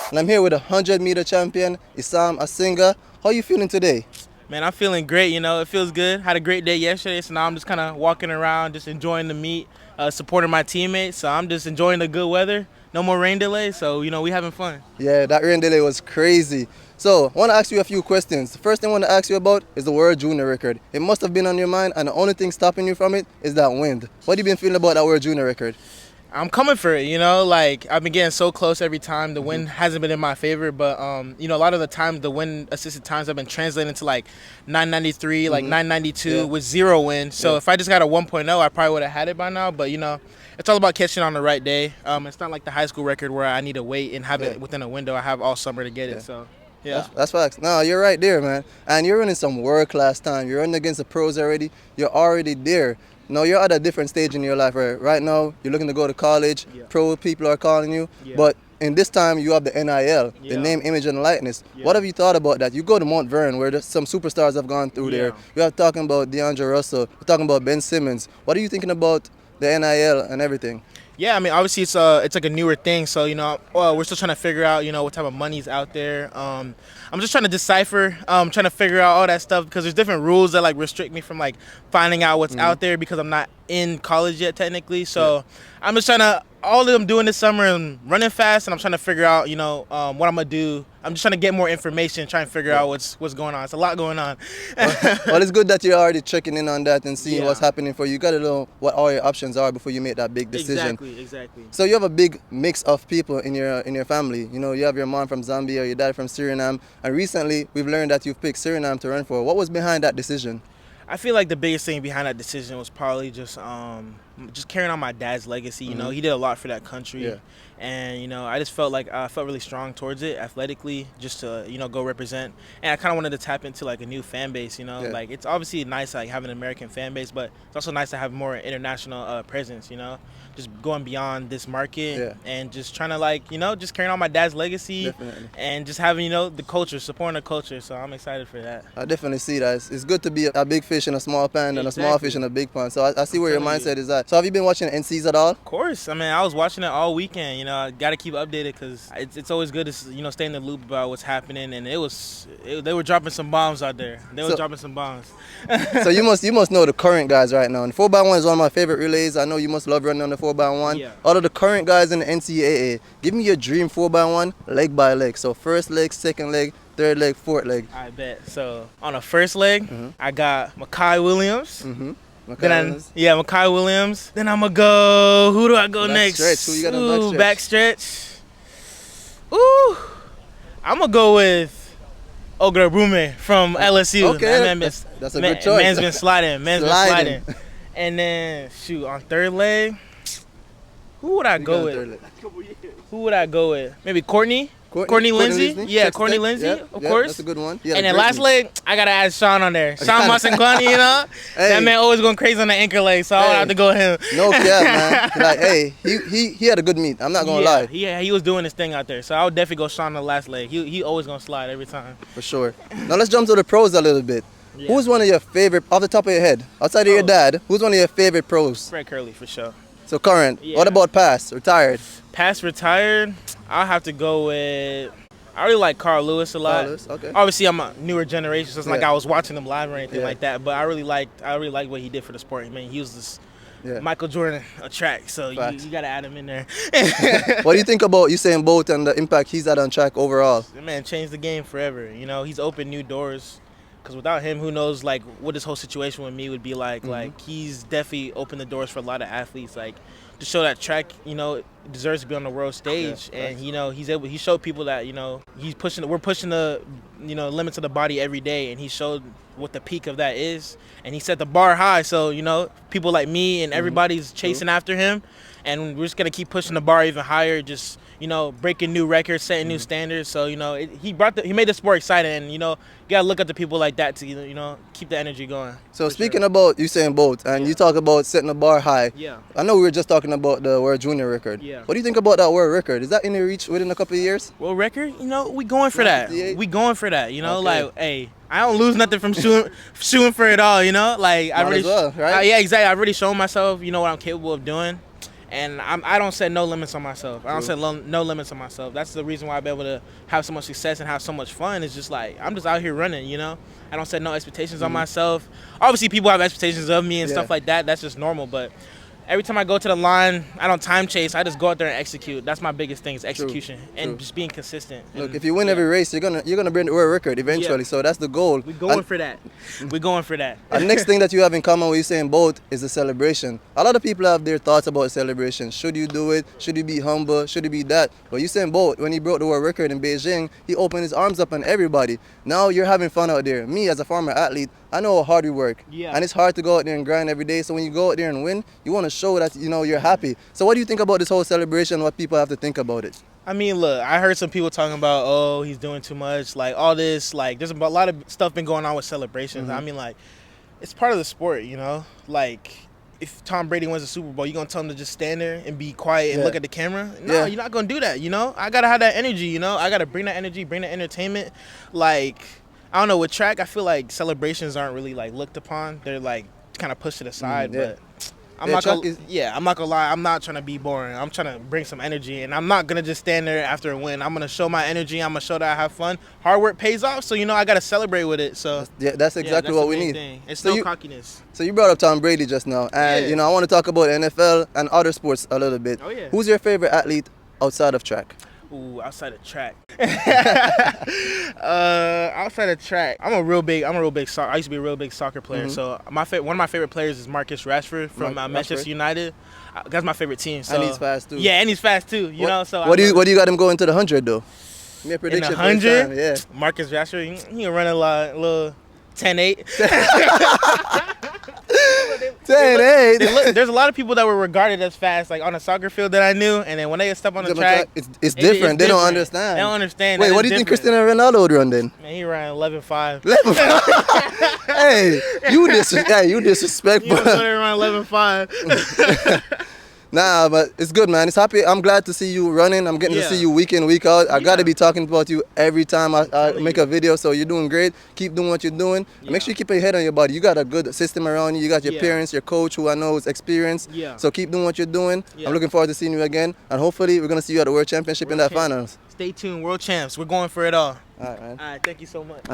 And I'm here with a 100-meter champion, Issam Asinga. How are you feeling today? Man, I'm feeling great, it feels good. Had a great day yesterday, so now I'm just kind of walking around, just enjoying the meet, supporting my teammates. So I'm just enjoying the good weather. No more rain delays, so, we having fun. Yeah, that rain delay was crazy. So, I want to ask you a few questions. The first thing I want to ask you about is the World Junior record. It must have been on your mind, and the only thing stopping you from it is that wind. What have you been feeling about that World Junior record? I'm coming for it, I've been getting so close every time. The wind hasn't been in my favor, but, a lot of the time, the wind-assisted times have been translating to, 993, 992 with zero wind. So if I just got a 1.0, I probably would have had it by now. But, it's all about catching on the right day. It's not like the high school record where I need to wait and have it within a window. I have all summer to get it, so... Yeah, that's facts. No, you're right there, man. And you're running some world-class time. You're running against the pros already. You're already there. No, you're at a different stage in your life, right? Right now, you're looking to go to college. Yeah. Pro people are calling you. Yeah. But in this time, you have the NIL, the name, image, and likeness. Yeah. What have you thought about that? You go to Mount Vernon, where some superstars have gone through there. We are talking about DeAndre Russell. We're talking about Ben Simmons. What are you thinking about the NIL and everything? Yeah, I mean, obviously it's like a newer thing, so we're still trying to figure out what type of money's out there. I'm just trying to decipher, trying to figure out all that stuff because there's different rules that restrict me from finding out what's out there because I'm not in college yet technically. So I'm just trying to all that I'm doing this summer and running fast, and I'm trying to figure out what I'm gonna do. I'm just trying to get more information, trying to figure out what's going on. It's a lot going on. Well, it's good that you're already checking in on that and seeing what's happening for you. You got to know what all your options are before you make that big decision. Exactly. So you have a big mix of people in your family. You have your mom from Zambia, your dad from Suriname, and recently we've learned that you've picked Suriname to run for. What was behind that decision? I feel like the biggest thing behind that decision was probably just carrying on my dad's legacy. He did a lot for that country, and I just felt like I felt really strong towards it athletically, just to go represent. And I kind of wanted to tap into a new fan base. Like it's obviously nice having an American fan base, but it's also nice to have more international presence. Just going beyond this market and just trying to just carrying on my dad's legacy and just having the culture, supporting the culture. So I'm excited for that. I definitely see that. It's good to be a big fish in a small pond and a small fish in a big pond. So I see where your mindset is at. So have you been watching NCAs at all? Of course. I mean, I was watching it all weekend. I got to keep updated because it's always good to stay in the loop about what's happening. And they were dropping some bombs out there. Dropping some bombs. So you must know the current guys right now. And 4x1 is one of my favorite relays. I know you must love running on the 4x1. Yeah. Out of the current guys in the NCAA, give me your dream 4x1 leg by leg. So first leg, second leg, third leg, fourth leg. I bet. So on the first leg, I got Makai Williams. Makai Williams. Then I'm going to go, who do I go next? Stretch. Who you got on back stretch? Ooh. I'm going to go with Ograbume from LSU. Okay, that's a good choice. Man's been sliding. And then, on third leg, who would I go with? Maybe Courtney Lindsay? Yeah, Courtney Lindsay, of course. That's a good one. And then last leg, I got to add Sean on there. Sean Masingwani, Hey. That man always going crazy on the anchor leg, so I would have to go with him. No cap, man. He had a good meet. I'm not going to lie. He was doing his thing out there, so I would definitely go Sean on the last leg. He always going to slide every time. For sure. Now let's jump to the pros a little bit. Yeah. Who's one of your favorite, off the top of your head, outside of your dad, who's one of your favorite pros? Fred Curley, for sure. So current. Yeah. What about past, retired? Past, retired, I'll have to go with, I really like Carl Lewis a lot. Okay. Obviously, I'm a newer generation, so it's like I was watching him live or anything like that, but I really liked what he did for the sport. I mean, he was this Michael Jordan a track, so you got to add him in there. What do you think about Usain Bolt and the impact he's had on track overall? That man changed the game forever. He's opened new doors. Because without him, who knows what this whole situation with me would be like. Like, he's definitely opened the doors for a lot of athletes. Like, to show that track, deserves to be on the world stage. And, he showed people that, we're pushing the, limits of the body every day. And he showed what the peak of that is. And he set the bar high. So, people like me and everybody's chasing after him. And we're just going to keep pushing the bar even higher, just, breaking new records, setting new standards. So, he made the sport exciting. And, you got to look at the people like that to, keep the energy going. So speaking about Usain Bolt, and you talk about setting the bar high. Yeah. I know we were just talking about the World Junior record. Yeah. What do you think about that world record? Is that in your reach within a couple of years? World record? We going for that. We going for that. Hey, I don't lose nothing from shooting for it all, you know. Like I really, right? yeah, exactly. I really shown myself, you know, what I'm capable of doing, and I don't set no limits on myself. I don't set no limits on myself. That's the reason why I've been able to have so much success and have so much fun. It's just like I'm just out here running, you know. I don't set no expectations on myself. Obviously, people have expectations of me and stuff like that. That's just normal, but. Every time I go to the line, I don't time chase. I just go out there and execute. That's my biggest thing is execution and just being consistent. Look, if you win every race, you're gonna break the world record eventually. So that's the goal. We're going for that. We're going for that. The next thing that you have in common with Usain Bolt is the celebration. A lot of people have their thoughts about celebration. Should you do it? Should you be humble? Should you be that? But Usain Bolt, when he broke the world record in Beijing, he opened his arms up on everybody. Now you're having fun out there. Me, as a former athlete, I know how hard we work. And it's hard to go out there and grind every day. So when you go out there and win, you want to show that, you know, you're happy. So what do you think about this whole celebration, what people have to think about it? I mean, look, I heard some people talking about, oh, he's doing too much, like all this, like there's a lot of stuff been going on with celebrations. I mean, like, it's part of the sport, you know? Like, if Tom Brady wins a Super Bowl, you going to tell him to just stand there and be quiet and look at the camera? No, you're not going to do that, you know? I got to have that energy, you know? I got to bring that energy, bring that entertainment. Like, I don't know, with track, I feel like celebrations aren't really, like, looked upon. They're, like, kind of pushed to the side, but... I'm not gonna lie. I'm not trying to be boring. I'm trying to bring some energy, and I'm not gonna just stand there after a win. I'm gonna show my energy. I'm gonna show that I have fun. Hard work pays off, so you know I gotta celebrate with it. So that's exactly what we need. Thing. It's no cockiness. So you brought up Tom Brady just now, and you know I want to talk about NFL and other sports a little bit. Oh yeah. Who's your favorite athlete outside of track? Ooh, outside of track. Outside of track, I used to be a real big soccer player. So one of my favorite players is Marcus Rashford from Manchester United. That's my favorite team. So. And he's fast too. Yeah, and he's fast too. You know. So what do you got him going to the 100 though? Give me a prediction. In the 100, yeah. Marcus Rashford, he can run a little 10-8. 10-8. There's a lot of people that were regarded as fast, like on a soccer field that I knew, and then when they step on the track, it's different. They don't understand. They don't understand. Wait, what do you think Cristiano Ronaldo would run then? Man, he ran 11.5. 11.5. Hey, you disrespectful. He was run 11.5. Nah, but it's good, man. It's happy. I'm glad to see you running. I'm getting to see you week in, week out. I got to be talking about you every time I make a video. So you're doing great. Keep doing what you're doing. Make sure you keep your head on your body. You got a good system around you. You got your parents, your coach, who I know is experienced. So keep doing what you're doing. I'm looking forward to seeing you again. And hopefully we're going to see you at the World Championship in that finals. Stay tuned. World champs. We're going for it all. All right, man. All right. Thank you so much.